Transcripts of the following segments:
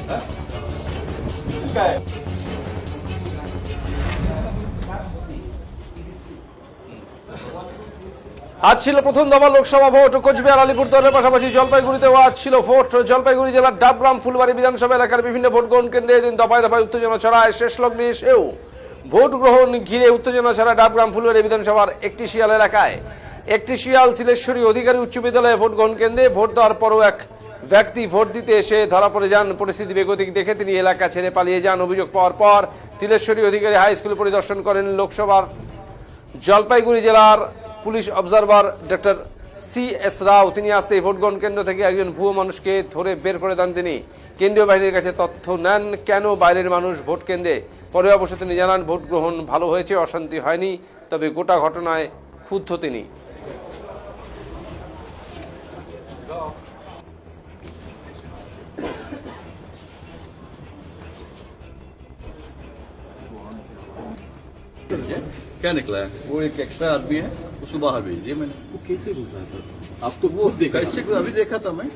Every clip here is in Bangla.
আজ ছিল প্রথম দফা লোকসভা ভোট। কোচবিহার আলিপুরদুয়ারের পাশাপাশি জলপাইগুড়িতেও আজ ছিল ভোট। জলপাইগুড়ি জেলার ডাবগ্রাম ফুলবাড়ি বিধানসভা এলাকার বিভিন্ন ভোট গ্রহণ কেন্দ্রে এদিন দফায় দফায় উত্তেজনা ছড়ায়। শেষ লগ্নে এসেও ভোট গ্রহণ ঘিরে উত্তেজনা ছড়ায় ডাবগ্রাম ফুলবাড়ি বিধানসভার একটি শিয়াল এলাকায়। একটি শিয়াল তিলেশ্বরী অধিকারী উচ্চ বিদ্যালয়ে ভোট গ্রহণ কেন্দ্রে ভোট দেওয়ার পরও এক ব্যক্তি ভোট দিতে এসে ধরা পড়ে যান। পরিস্থিতি বেগতিক দেখে তিনি এলাকা ছেড়ে পালিয়ে যান। অভিযোগ পাওয়ার পর তিলেশ্বরী অধিকারী হাই স্কুল পরিদর্শন করেন লোকসভার জলপাইগুড়ি জেলার পুলিশ অবজারভার ডক্টর CS রাও। তিনি আসতেই ভোট গ্রহণ কেন্দ্র থেকে একজন ভুয়ো মানুষকে ধরে বের করে দেন। তিনি কেন্দ্রীয় বাহিনীর কাছে তথ্য নেন কেন বাইরের মানুষ ভোট কেন্দ্রে। পরে অবশ্য তিনি জানান ভোট গ্রহণ ভালো হয়েছে, অশান্তি হয়নি, তবে গোটা ঘটনায় ক্ষুব্ধ তিনি। क्या निकला है? वो एक एक्स्ट्रा आदमी है, उसको बाहर भेज दिया मैंने। वो कैसे घुसा है सर? आप तो वो देखा कैसे अभी देखा था मैं।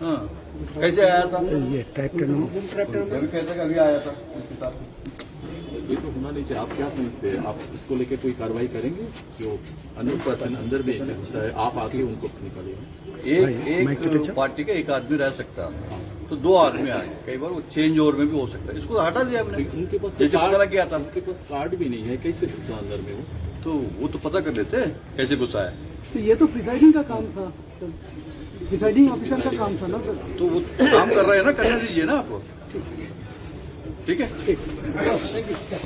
हाँ कैसे आया था? ये ट्रैक्टर में अभी कहता कि अभी आया था उसके साथ। ये तो होना नहीं चाहिए। आप क्या समझते हैं? आप इसको लेके कोई कार्रवाई करेंगे? जो अन्य पर्सन अंदर भी ऐसे घुसा है, आप आके उनको निकालिए। एक पार्टी का एक आदमी रह सकता है, तो दो आदमी आए, कई बार वो चेंज ओवर में भी हो सकता है। इसको हटा दिया हमने। उनके पास जैसे पता किया था, उनके पास कार्ड भी नहीं है, कैसे घुसा अंदर में वो? तो वो तो पता कर लेते कैसे घुसा है। तो ये तो प्रिसाइडिंग का काम था सर, प्रिसाइडिंग ऑफिसर का काम था ना सर। तो वो काम कर रहे हैं ना, करने दीजिए ना आपको। ठीक है। Thank you sir.